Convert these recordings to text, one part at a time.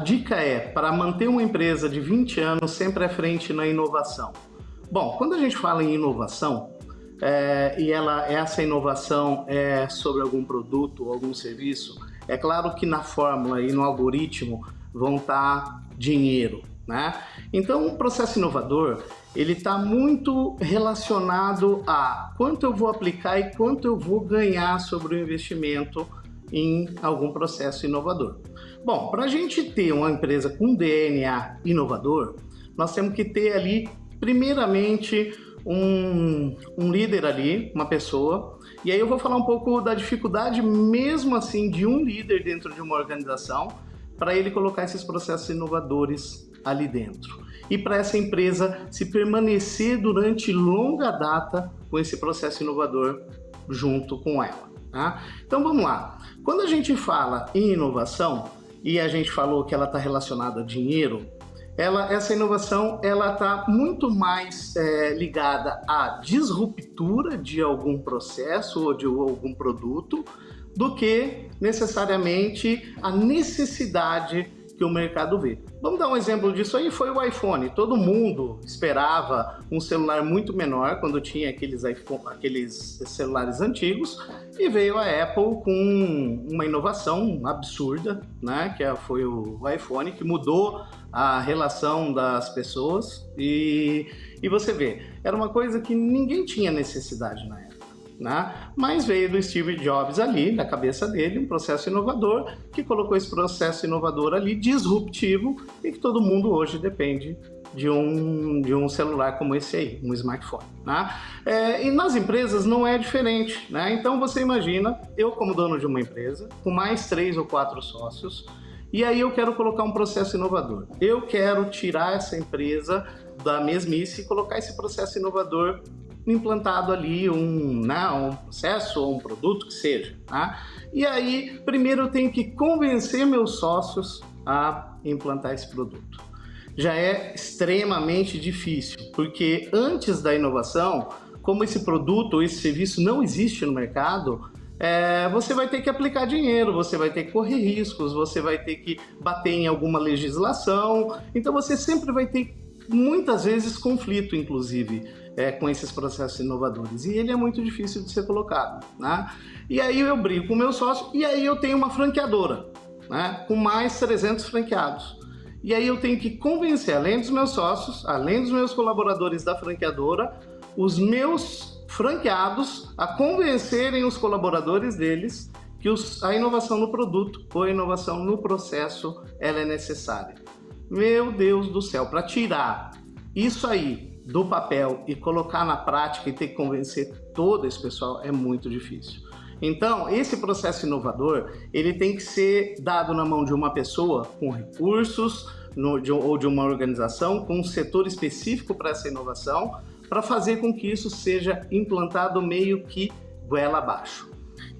dica é, para manter uma empresa de 20 anos sempre à frente na inovação. Bom, quando a gente fala em inovação, essa inovação é sobre algum produto ou algum serviço, é claro que na fórmula e no algoritmo vão estar dinheiro, né? Então, o processo inovador, ele está muito relacionado a quanto eu vou aplicar e quanto eu vou ganhar sobre o investimento em algum processo inovador. Bom, para a gente ter uma empresa com DNA inovador, nós temos que ter ali, primeiramente, um líder ali, uma pessoa, e aí eu vou falar um pouco da dificuldade mesmo assim de um líder dentro de uma organização para ele colocar esses processos inovadores ali dentro. E para essa empresa se permanecer durante longa data com esse processo inovador junto com ela. Tá? Então vamos lá. Quando a gente fala em inovação, e a gente falou que ela está relacionada a dinheiro, essa inovação está muito mais ligada à disruptura de algum processo ou de algum produto do que necessariamente a necessidade que o mercado vê. Vamos dar um exemplo disso aí, foi o iPhone. Todo mundo esperava um celular muito menor quando tinha aqueles celulares antigos, e veio a Apple com uma inovação absurda, né? Que foi o iPhone, que mudou a relação das pessoas e você vê, era uma coisa que ninguém tinha necessidade na época. Né? Mas veio do Steve Jobs ali, na cabeça dele, um processo inovador que colocou esse processo inovador ali, disruptivo, e que todo mundo hoje depende de um celular como esse aí, um smartphone. Né? E nas empresas não é diferente. Né? Então você imagina, eu como dono de uma empresa, com mais 3 ou 4 sócios, e aí eu quero colocar um processo inovador. Eu quero tirar essa empresa da mesmice e colocar esse processo inovador implantado ali, um processo ou um produto que seja. Tá? E aí, primeiro eu tenho que convencer meus sócios a implantar esse produto. Já é extremamente difícil, porque antes da inovação, como esse produto ou esse serviço não existe no mercado, você vai ter que aplicar dinheiro, você vai ter que correr riscos, você vai ter que bater em alguma legislação, então você sempre vai ter, muitas vezes, conflito, inclusive, com esses processos inovadores, e ele é muito difícil de ser colocado. Né? E aí eu brigo com o meu sócio, e aí eu tenho uma franqueadora, né? Com mais 300 franqueados. E aí eu tenho que convencer, além dos meus sócios, além dos meus colaboradores da franqueadora, os meus franqueados a convencerem os colaboradores deles que a inovação no produto ou a inovação no processo ela é necessária. Meu Deus do céu, para tirar isso aí do papel e colocar na prática e ter que convencer todo esse pessoal é muito difícil. Então, esse processo inovador, ele tem que ser dado na mão de uma pessoa com recursos ou de uma organização com um setor específico para essa inovação, para fazer com que isso seja implantado meio que goela abaixo.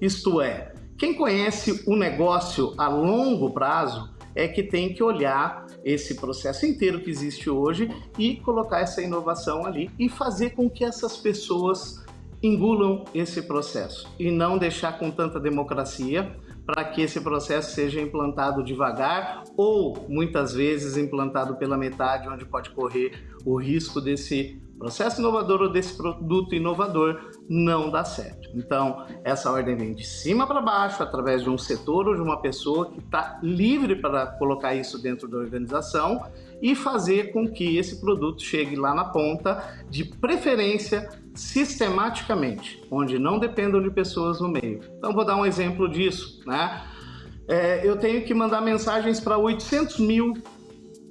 Isto é, quem conhece o negócio a longo prazo é que tem que olhar esse processo inteiro que existe hoje e colocar essa inovação ali e fazer com que essas pessoas engulam esse processo e não deixar com tanta democracia para que esse processo seja implantado devagar ou muitas vezes implantado pela metade, onde pode correr o risco desse processo inovador ou desse produto inovador não dar certo. Então, essa ordem vem de cima para baixo, através de um setor ou de uma pessoa que está livre para colocar isso dentro da organização e fazer com que esse produto chegue lá na ponta, de preferência sistematicamente, onde não dependam de pessoas no meio. Então, vou dar um exemplo disso. Né? Eu tenho que mandar mensagens para 800 mil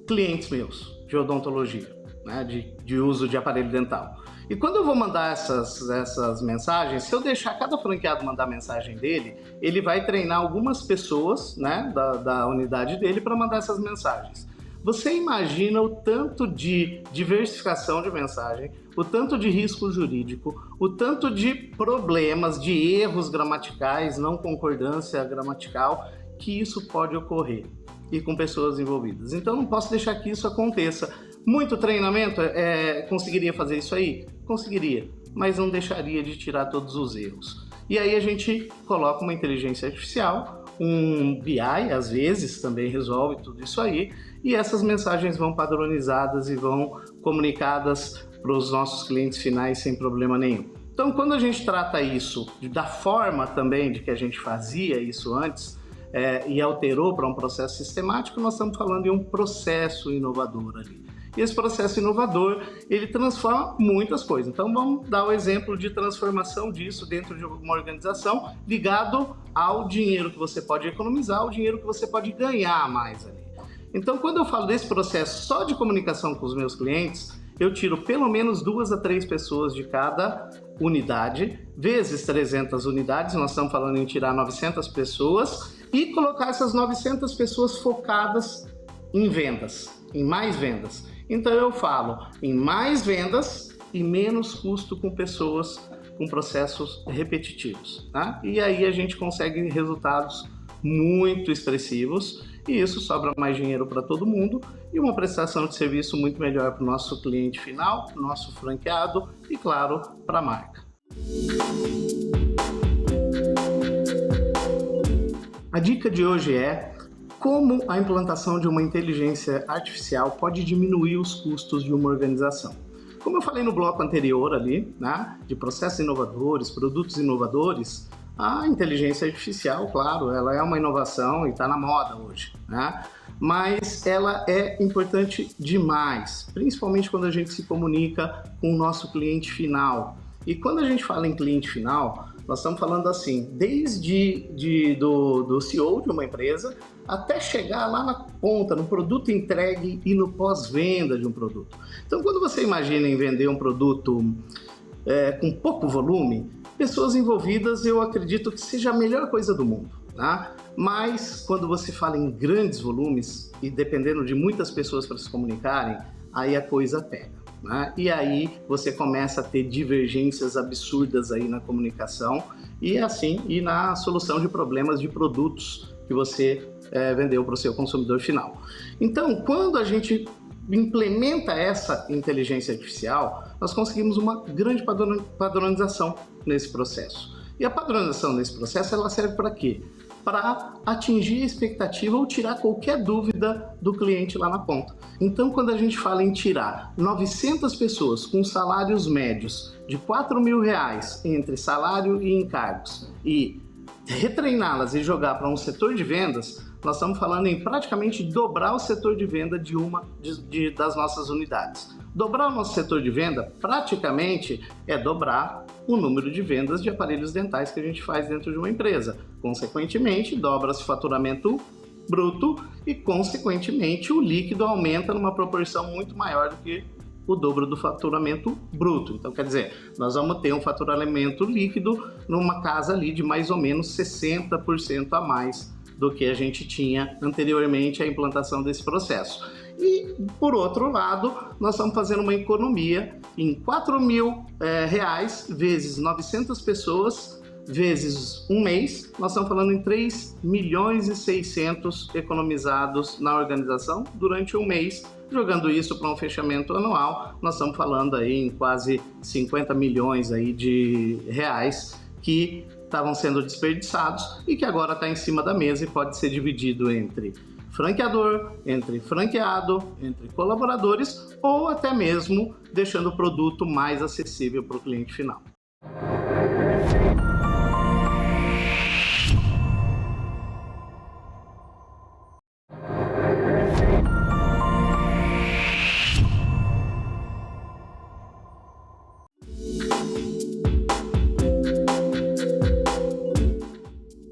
clientes meus de odontologia, né? de uso de aparelho dental. E quando eu vou mandar essas mensagens, se eu deixar cada franqueado mandar a mensagem dele, ele vai treinar algumas pessoas, né, da unidade dele para mandar essas mensagens. Você imagina o tanto de diversificação de mensagem, o tanto de risco jurídico, o tanto de problemas, de erros gramaticais, não concordância gramatical, que isso pode ocorrer e com pessoas envolvidas. Então não posso deixar que isso aconteça. Muito treinamento, conseguiria fazer isso aí? Conseguiria, mas não deixaria de tirar todos os erros. E aí a gente coloca uma inteligência artificial um BI, às vezes, também resolve tudo isso aí, e essas mensagens vão padronizadas e vão comunicadas para os nossos clientes finais sem problema nenhum. Então, quando a gente trata isso da forma também de que a gente fazia isso antes, e alterou para um processo sistemático, nós estamos falando de um processo inovador ali. E esse processo inovador, ele transforma muitas coisas. Então vamos dar o exemplo de transformação disso dentro de uma organização ligado ao dinheiro que você pode economizar, ao dinheiro que você pode ganhar mais ali. Então quando eu falo desse processo só de comunicação com os meus clientes, eu tiro pelo menos 2 a 3 pessoas de cada unidade, vezes 300 unidades, nós estamos falando em tirar 900 pessoas e colocar essas 900 pessoas focadas em vendas, em mais vendas. Então eu falo em mais vendas e menos custo com pessoas com processos repetitivos, tá? E aí a gente consegue resultados muito expressivos e isso sobra mais dinheiro para todo mundo e uma prestação de serviço muito melhor para o nosso cliente final, para o nosso franqueado e, claro, para a marca. A dica de hoje é como a implantação de uma inteligência artificial pode diminuir os custos de uma organização. Como eu falei no bloco anterior ali, né, de processos inovadores, produtos inovadores, a inteligência artificial, claro, ela é uma inovação e está na moda hoje, né? Mas ela é importante demais, principalmente quando a gente se comunica com o nosso cliente final. E quando a gente fala em cliente final, nós estamos falando assim, desde do CEO de uma empresa até chegar lá na ponta, no produto entregue e no pós-venda de um produto. Então, quando você imagina em vender um produto com pouco volume, pessoas envolvidas eu acredito que seja a melhor coisa do mundo, tá? Mas quando você fala em grandes volumes e dependendo de muitas pessoas para se comunicarem, aí a coisa pega. Né? E aí você começa a ter divergências absurdas aí na comunicação e assim e na solução de problemas de produtos que você vendeu para o seu consumidor final. Então, quando a gente implementa essa inteligência artificial, nós conseguimos uma grande padronização nesse processo. E a padronização nesse processo ela serve para quê? Para atingir a expectativa ou tirar qualquer dúvida do cliente lá na ponta. Então, quando a gente fala em tirar 900 pessoas com salários médios de R$4.000 entre salário e encargos e retreiná-las e jogar para um setor de vendas, nós estamos falando em praticamente dobrar o setor de venda das nossas unidades. Dobrar o nosso setor de venda praticamente é dobrar o número de vendas de aparelhos dentais que a gente faz dentro de uma empresa. Consequentemente, dobra-se o faturamento bruto e, consequentemente, o líquido aumenta numa proporção muito maior do que o dobro do faturamento bruto. Então, quer dizer, nós vamos ter um faturamento líquido numa casa ali de mais ou menos 60% a mais do que a gente tinha anteriormente à implantação desse processo. E, por outro lado, nós estamos fazendo uma economia em R$4.000 vezes 900 pessoas vezes um mês, nós estamos falando em 3.600.000 economizados na organização durante um mês. Jogando isso para um fechamento anual, nós estamos falando aí em quase 50 milhões aí de reais que estavam sendo desperdiçados e que agora está em cima da mesa e pode ser dividido entre franqueador, entre franqueado, entre colaboradores ou até mesmo deixando o produto mais acessível para o cliente final.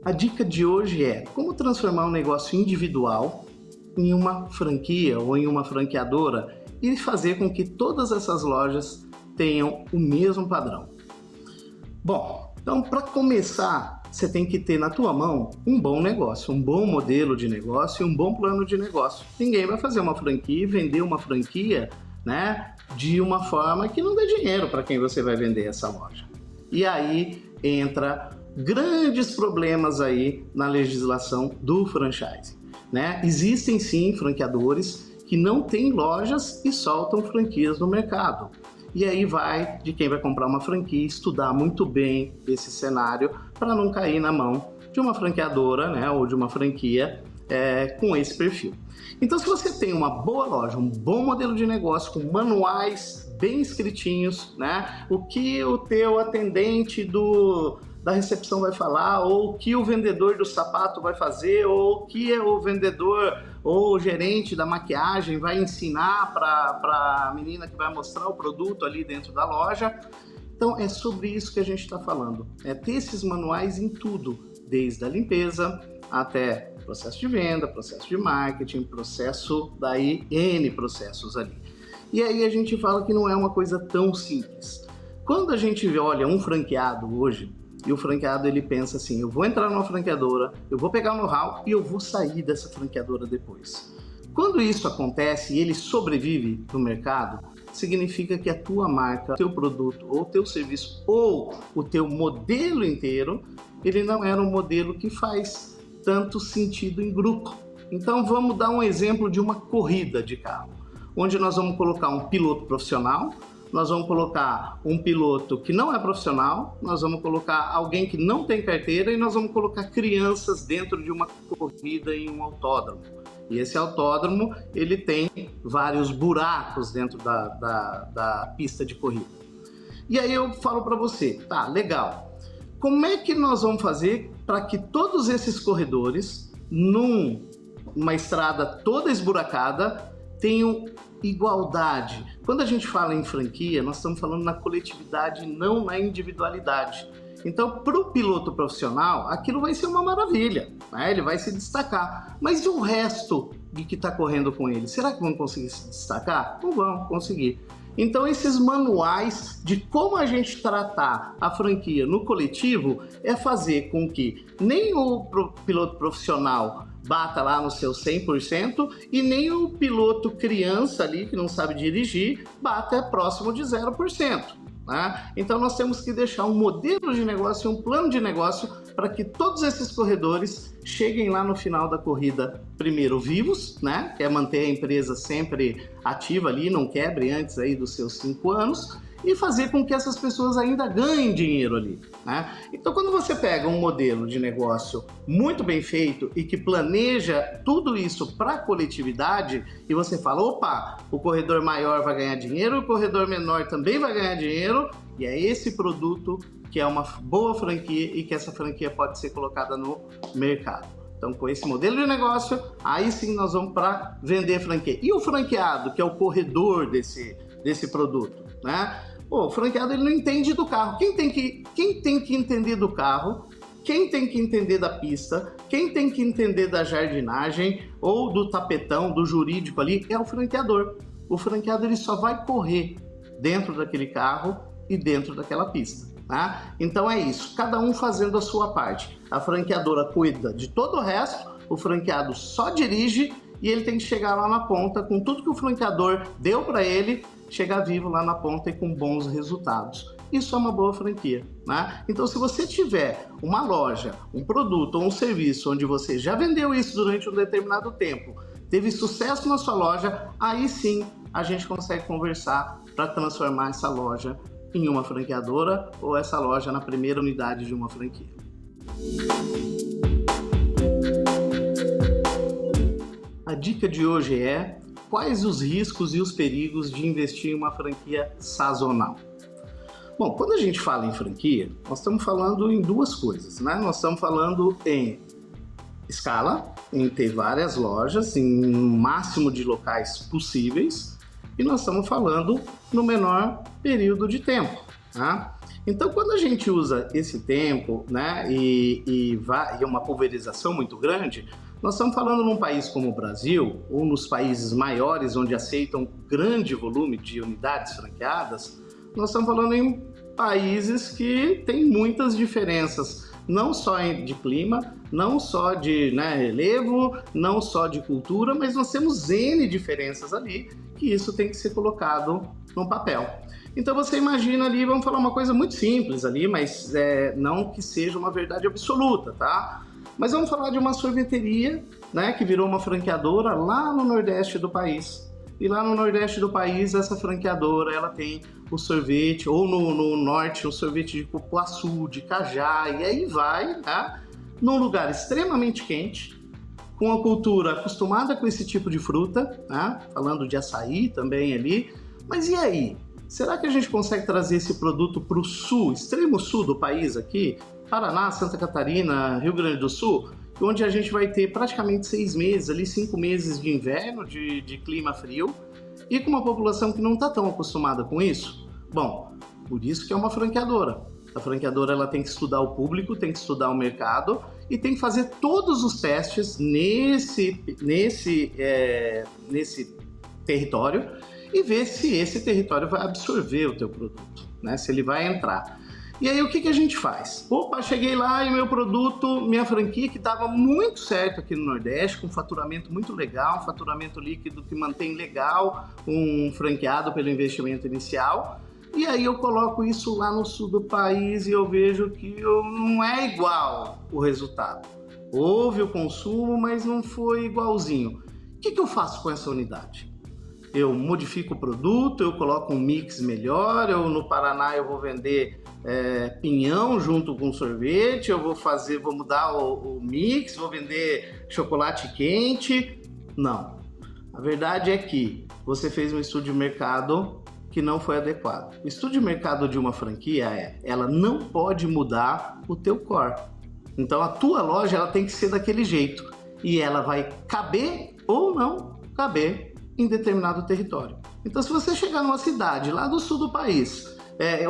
A dica de hoje é como transformar um negócio individual em uma franquia ou em uma franqueadora e fazer com que todas essas lojas tenham o mesmo padrão. Bom, então para começar, você tem que ter na tua mão um bom negócio, um bom modelo de negócio e um bom plano de negócio. Ninguém vai fazer uma franquia e vender uma franquia, né, de uma forma que não dê dinheiro para quem você vai vender essa loja. E aí entra grandes problemas aí na legislação do franchising, né? Existem sim franqueadores que não têm lojas e soltam franquias no mercado. E aí vai de quem vai comprar uma franquia estudar muito bem esse cenário para não cair na mão de uma franqueadora, né, ou de uma franquia com esse perfil. Então, se você tem uma boa loja, um bom modelo de negócio, com manuais bem escritinhos, né, o que o teu atendente da recepção vai falar, ou o que o vendedor do sapato vai fazer, ou o que o vendedor ou o gerente da maquiagem vai ensinar para a menina que vai mostrar o produto ali dentro da loja. Então é sobre isso que a gente está falando, é ter esses manuais em tudo, desde a limpeza até processo de venda, processo de marketing, processo daí N processos ali. E aí a gente fala que não é uma coisa tão simples. Quando a gente olha um franqueado hoje, e o franqueado ele pensa assim, eu vou entrar numa franqueadora, eu vou pegar o know-how e eu vou sair dessa franqueadora depois. Quando isso acontece e ele sobrevive no mercado, significa que a tua marca, o teu produto, ou o teu serviço, ou o teu modelo inteiro, ele não era um modelo que faz tanto sentido em grupo. Então vamos dar um exemplo de uma corrida de carro, onde nós vamos colocar um piloto profissional, nós vamos colocar um piloto que não é profissional, nós vamos colocar alguém que não tem carteira e nós vamos colocar crianças dentro de uma corrida em um autódromo. E esse autódromo, ele tem vários buracos dentro da pista de corrida. E aí eu falo para você, tá, legal, como é que nós vamos fazer para que todos esses corredores, numa estrada toda esburacada, tenham igualdade? Quando a gente fala em franquia, nós estamos falando na coletividade, não na individualidade. Então, para o piloto profissional, aquilo vai ser uma maravilha, né? Ele vai se destacar. Mas e o resto de que está correndo com ele? Será que vão conseguir se destacar? Não vão conseguir. Então, esses manuais de como a gente tratar a franquia no coletivo é fazer com que nem o piloto profissional bata lá no seu 100% e nem o piloto criança ali que não sabe dirigir bata próximo de 0%. Né? Então nós temos que deixar um modelo de negócio, um plano de negócio para que todos esses corredores cheguem lá no final da corrida primeiro vivos, né? Que é manter a empresa sempre ativa ali, não quebre antes aí dos seus 5 anos, e fazer com que essas pessoas ainda ganhem dinheiro ali, né? Então, quando você pega um modelo de negócio muito bem feito e que planeja tudo isso para a coletividade, e você fala, opa, o corredor maior vai ganhar dinheiro, o corredor menor também vai ganhar dinheiro, e é esse produto que é uma boa franquia e que essa franquia pode ser colocada no mercado. Então, com esse modelo de negócio, aí sim nós vamos para vender franquia. E o franqueado, que é o corredor desse produto, né? Pô, o franqueado ele não entende do carro. Quem tem que entender do carro, quem tem que entender da pista, quem tem que entender da jardinagem ou do tapetão, do jurídico ali, é o franqueador. O franqueado ele só vai correr dentro daquele carro e dentro daquela pista. Tá? Então é isso, cada um fazendo a sua parte. A franqueadora cuida de todo o resto, o franqueado só dirige e ele tem que chegar lá na ponta com tudo que o franqueador deu para ele, chegar vivo lá na ponta e com bons resultados. Isso é uma boa franquia, né? Então, se você tiver uma loja, um produto ou um serviço onde você já vendeu isso durante um determinado tempo, teve sucesso na sua loja, aí sim a gente consegue conversar para transformar essa loja em uma franqueadora ou essa loja na primeira unidade de uma franquia. A dica de hoje é: quais os riscos e os perigos de investir em uma franquia sazonal? Bom, quando a gente fala em franquia, nós estamos falando em duas coisas, né? Nós estamos falando em escala, em ter várias lojas, em um máximo de locais possíveis, e nós estamos falando no menor período de tempo, tá? Então, quando a gente usa esse tempo, né, e uma pulverização muito grande, nós estamos falando num país como o Brasil, ou nos países maiores onde aceitam grande volume de unidades franqueadas, nós estamos falando em países que têm muitas diferenças, não só de clima, não só de relevo, não só de cultura, mas nós temos N diferenças ali, que isso tem que ser colocado no papel. Então você imagina ali, vamos falar uma coisa muito simples ali, mas não que seja uma verdade absoluta, tá? Mas vamos falar de uma sorveteria, né, que virou uma franqueadora lá no Nordeste do país. E lá no Nordeste do país, essa franqueadora, ela tem o sorvete, ou no Norte, o sorvete de cupuaçu, de cajá, e aí vai, tá? num lugar extremamente quente, com uma cultura acostumada com esse tipo de fruta, né? Falando de açaí também ali. Mas e aí? Será que a gente consegue trazer esse produto para o sul, extremo sul do país aqui? Paraná, Santa Catarina, Rio Grande do Sul, onde a gente vai ter praticamente 6 meses, ali 5 meses de inverno, de clima frio, e com uma população que não está tão acostumada com isso? Bom, por isso que é uma franqueadora. A franqueadora ela tem que estudar o público, tem que estudar o mercado e tem que fazer todos os testes nesse território e ver se esse território vai absorver o teu produto, né? Se ele vai entrar. E aí o que a gente faz? Opa, cheguei lá e meu produto, minha franquia que dava muito certo aqui no Nordeste, com faturamento muito legal, um faturamento líquido que mantém legal um franqueado pelo investimento inicial. E aí eu coloco isso lá no sul do país e eu vejo que não é igual o resultado. Houve o consumo, mas não foi igualzinho. O que eu faço com essa unidade? Eu modifico o produto, eu coloco um mix melhor, no Paraná eu vou vender pinhão junto com sorvete, eu vou mudar o mix, vou vender chocolate quente. Não. A verdade é que você fez um estudo de mercado que não foi adequado. O estudo de mercado de uma franquia ela não pode mudar o teu core. Então a tua loja ela tem que ser daquele jeito e ela vai caber ou não caber em determinado território. Então se você chegar numa cidade lá do sul do país,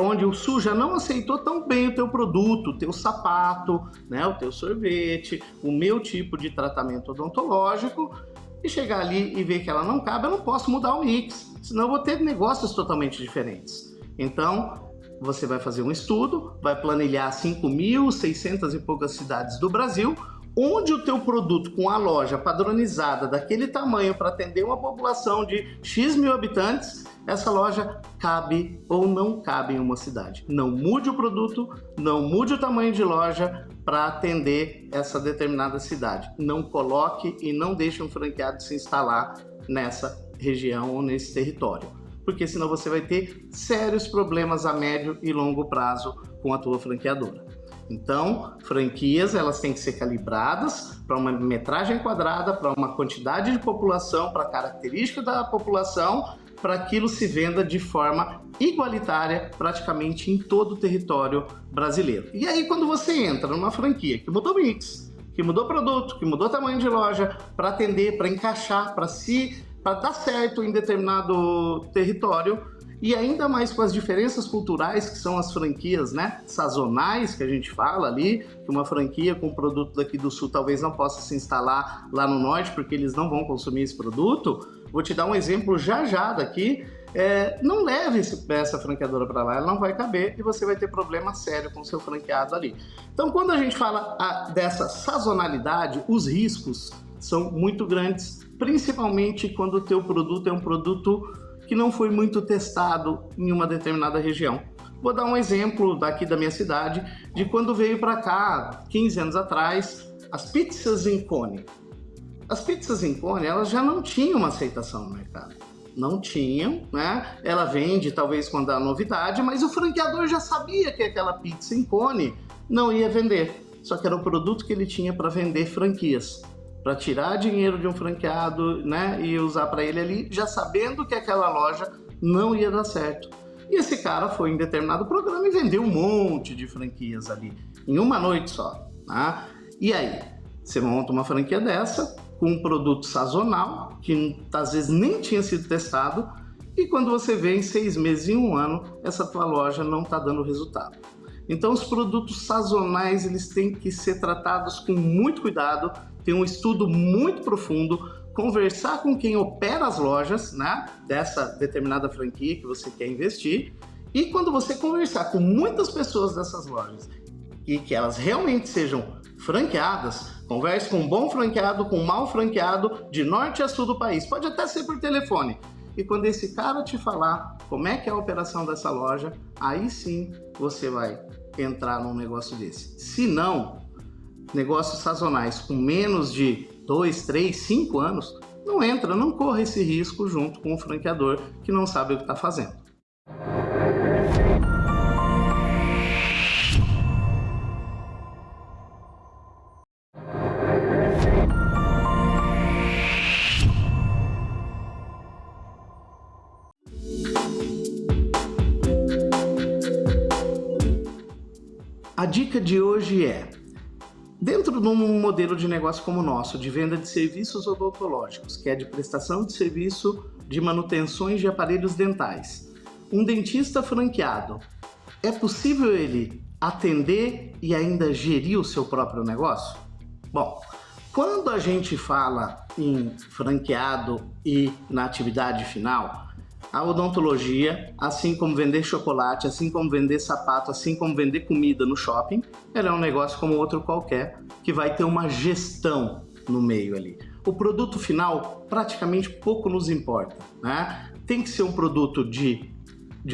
onde o sul já não aceitou tão bem o teu produto, o teu sapato, né, o teu sorvete, o meu tipo de tratamento odontológico, e chegar ali e ver que ela não cabe, eu não posso mudar o mix, senão eu vou ter negócios totalmente diferentes. Então, você vai fazer um estudo, vai planilhar 5.600 e poucas cidades do Brasil, onde o teu produto com a loja padronizada daquele tamanho para atender uma população de X mil habitantes, essa loja cabe ou não cabe em uma cidade. Não mude o produto, não mude o tamanho de loja para atender essa determinada cidade. Não coloque e não deixe um franqueado se instalar nessa região ou nesse território, porque senão você vai ter sérios problemas a médio e longo prazo com a tua franqueadora. Então, franquias elas têm que ser calibradas para uma metragem quadrada, para uma quantidade de população, para a característica da população, para aquilo se venda de forma igualitária praticamente em todo o território brasileiro. E aí quando você entra numa franquia que mudou mix, que mudou produto, que mudou tamanho de loja, para atender, para encaixar, para dar certo em determinado território, e ainda mais com as diferenças culturais que são as franquias, né, sazonais que a gente fala ali, que uma franquia com um produto daqui do sul talvez não possa se instalar lá no norte porque eles não vão consumir esse produto. Vou te dar um exemplo já daqui. Não leve essa franqueadora para lá, ela não vai caber e você vai ter problema sério com o seu franqueado ali. Então, quando a gente fala dessa sazonalidade, os riscos são muito grandes, principalmente quando o teu produto é um produto que não foi muito testado em uma determinada região. Vou dar um exemplo daqui da minha cidade, de quando veio para cá, 15 anos atrás, as pizzas em cone. As pizzas em cone, elas já não tinham uma aceitação no mercado. Não tinham, né? Ela vende talvez quando há novidade, mas o franqueador já sabia que aquela pizza em cone não ia vender. Só que era o produto que ele tinha para vender franquias, para tirar dinheiro de um franqueado, né, e usar para ele ali, já sabendo que aquela loja não ia dar certo. E esse cara foi em determinado programa e vendeu um monte de franquias ali, em uma noite só. Tá? E aí, você monta uma franquia dessa, com um produto sazonal, que às vezes nem tinha sido testado, e quando você vê em 6 meses, em um ano, essa tua loja não está dando resultado. Então os produtos sazonais eles têm que ser tratados com muito cuidado, ter um estudo muito profundo, conversar com quem opera as lojas, né, dessa determinada franquia que você quer investir, e quando você conversar com muitas pessoas dessas lojas e que elas realmente sejam franqueadas, converse com um bom franqueado, com um mau franqueado, de norte a sul do país, pode até ser por telefone. E quando esse cara te falar como é que é a operação dessa loja, aí sim você vai entrar num negócio desse. Se não, negócios sazonais com menos de 2, 3, 5 anos, não entra, não corra esse risco junto com o franqueador que não sabe o que está fazendo. a dica de hoje é: dentro de um modelo de negócio como o nosso, de venda de serviços odontológicos, que é de prestação de serviço de manutenções de aparelhos dentais, um dentista franqueado, é possível ele atender e ainda gerir o seu próprio negócio? Bom, quando a gente fala em franqueado e na atividade final, a odontologia, assim como vender chocolate, assim como vender sapato, assim como vender comida no shopping, ela é um negócio como outro qualquer, que vai ter uma gestão no meio ali. O produto final praticamente pouco nos importa, né? Tem que ser um produto de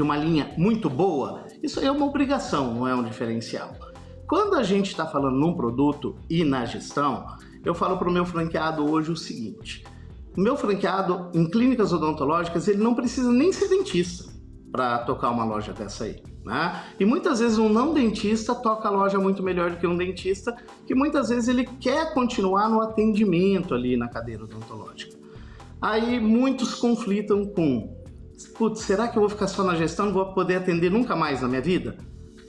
uma linha muito boa, isso aí é uma obrigação, não é um diferencial. Quando a gente está falando num produto e na gestão, eu falo para o meu franqueado hoje o seguinte: o meu franqueado em clínicas odontológicas, ele não precisa nem ser dentista para tocar uma loja dessa aí, né? E muitas vezes um não dentista toca a loja muito melhor do que um dentista, que muitas vezes ele quer continuar no atendimento ali na cadeira odontológica. Aí muitos conflitam com: putz, será que eu vou ficar só na gestão, não vou poder atender nunca mais na minha vida?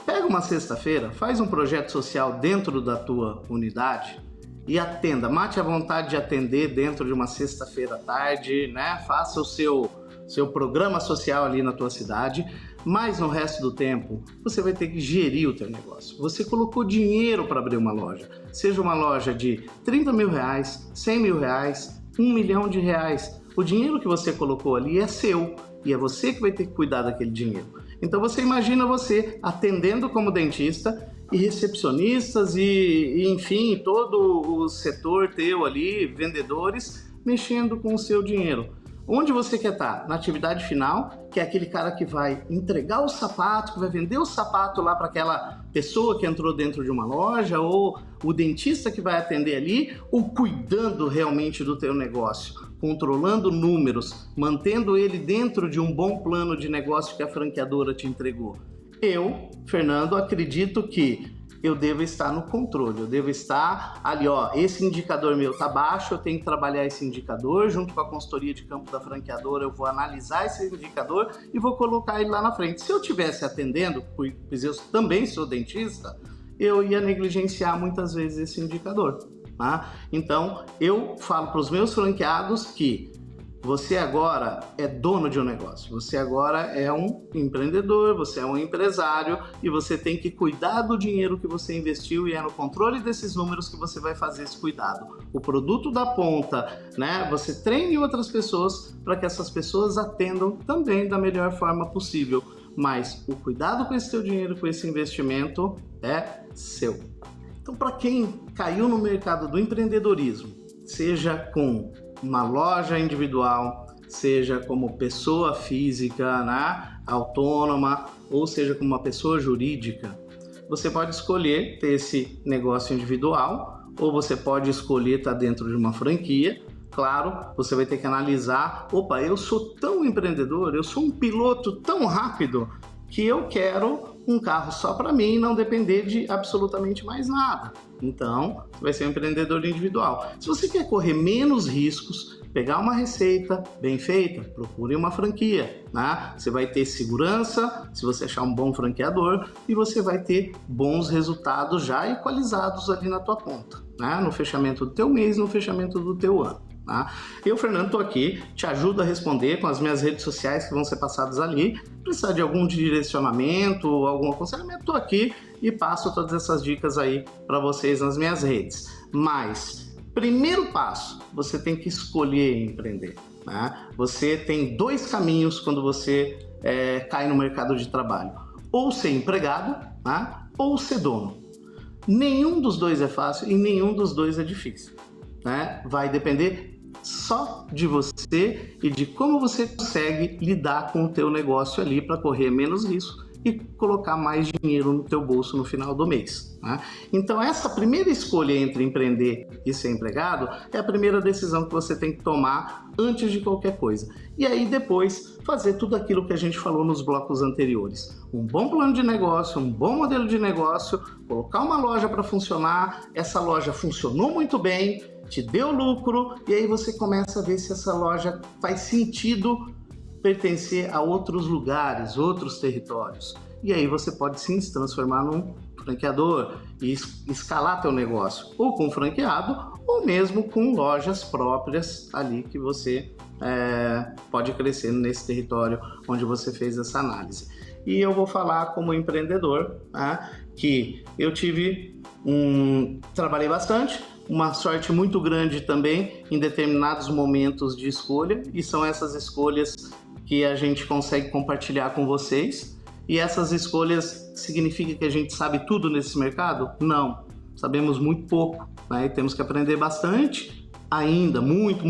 Pega uma sexta-feira, faz um projeto social dentro da tua unidade e atenda, mate a vontade de atender dentro de uma sexta-feira à tarde, né? Faça o seu programa social ali na tua cidade, mas no resto do tempo você vai ter que gerir o teu negócio. Você colocou dinheiro para abrir uma loja, seja uma loja de 30 mil reais, 100 mil reais, 1 milhão de reais. O dinheiro que você colocou ali é seu e é você que vai ter que cuidar daquele dinheiro. Então você imagina você atendendo como dentista e recepcionistas e enfim, todo o setor teu ali, vendedores, mexendo com o seu dinheiro. Onde você quer estar? Na atividade final, que é aquele cara que vai entregar o sapato, que vai vender o sapato lá para aquela pessoa que entrou dentro de uma loja, ou o dentista que vai atender ali, ou cuidando realmente do teu negócio, controlando números, mantendo ele dentro de um bom plano de negócio que a franqueadora te entregou. Eu, Fernando, acredito que eu devo estar no controle, eu devo estar ali, ó, esse indicador meu tá baixo, eu tenho que trabalhar esse indicador, junto com a consultoria de campo da franqueadora, eu vou analisar esse indicador e vou colocar ele lá na frente. Se eu estivesse atendendo, pois eu também sou dentista, eu ia negligenciar muitas vezes esse indicador, tá? Então, eu falo para os meus franqueados que você agora é dono de um negócio, você agora é um empreendedor, você é um empresário e você tem que cuidar do dinheiro que você investiu e é no controle desses números que você vai fazer esse cuidado. O produto da ponta, né? Você treine outras pessoas para que essas pessoas atendam também da melhor forma possível, mas o cuidado com esse teu dinheiro, com esse investimento é seu. Então, para quem caiu no mercado do empreendedorismo, seja com uma loja individual, seja como pessoa física, né, autônoma, ou seja como uma pessoa jurídica, você pode escolher ter esse negócio individual, ou você pode escolher estar dentro de uma franquia. Claro, você vai ter que analisar: opa, eu sou tão empreendedor, eu sou um piloto tão rápido que eu quero um carro só para mim e não depender de absolutamente mais nada. Então, você vai ser um empreendedor individual. Se você quer correr menos riscos, pegar uma receita bem feita, procure uma franquia, né? Você vai ter segurança se você achar um bom franqueador e você vai ter bons resultados já equalizados ali na tua conta, né? No fechamento do teu mês, no fechamento do teu ano. Tá? Eu, Fernando, estou aqui, te ajudo a responder com as minhas redes sociais que vão ser passadas ali. Precisar de algum direcionamento, algum aconselhamento, estou aqui e passo todas essas dicas aí para vocês nas minhas redes. Mas, primeiro passo, você tem que escolher empreender. Né? Você tem dois caminhos quando você cai no mercado de trabalho: ou ser empregado, né? Ou ser dono. Nenhum dos dois é fácil e nenhum dos dois é difícil. Né? Vai depender só de você e de como você consegue lidar com o teu negócio ali para correr menos risco e colocar mais dinheiro no teu bolso no final do mês. Né? Então essa primeira escolha entre empreender e ser empregado é a primeira decisão que você tem que tomar antes de qualquer coisa. E aí depois fazer tudo aquilo que a gente falou nos blocos anteriores. Um bom plano de negócio, um bom modelo de negócio, colocar uma loja para funcionar, essa loja funcionou muito bem, te deu lucro, e aí você começa a ver se essa loja faz sentido pertencer a outros lugares, outros territórios. E aí você pode sim se transformar num franqueador e escalar teu negócio, ou com franqueado, ou mesmo com lojas próprias ali que você pode crescer nesse território onde você fez essa análise. E eu vou falar como empreendedor, tá? Que eu trabalhei bastante, uma sorte muito grande também em determinados momentos de escolha, e são essas escolhas que a gente consegue compartilhar com vocês. E essas escolhas significa que a gente sabe tudo nesse mercado? Não, sabemos muito pouco, né? E temos que aprender bastante ainda, muito,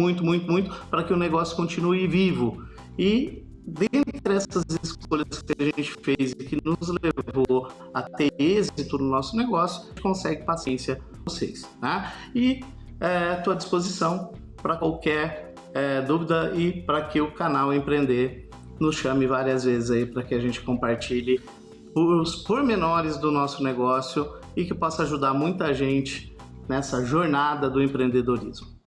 para que o negócio continue vivo. E dentre essas escolhas que a gente fez e que nos levou a ter êxito no nosso negócio, a gente consegue paciência com vocês, tá? E estou à disposição para qualquer dúvida e para que o canal Empreender nos chame várias vezes aí para que a gente compartilhe os pormenores do nosso negócio e que possa ajudar muita gente nessa jornada do empreendedorismo.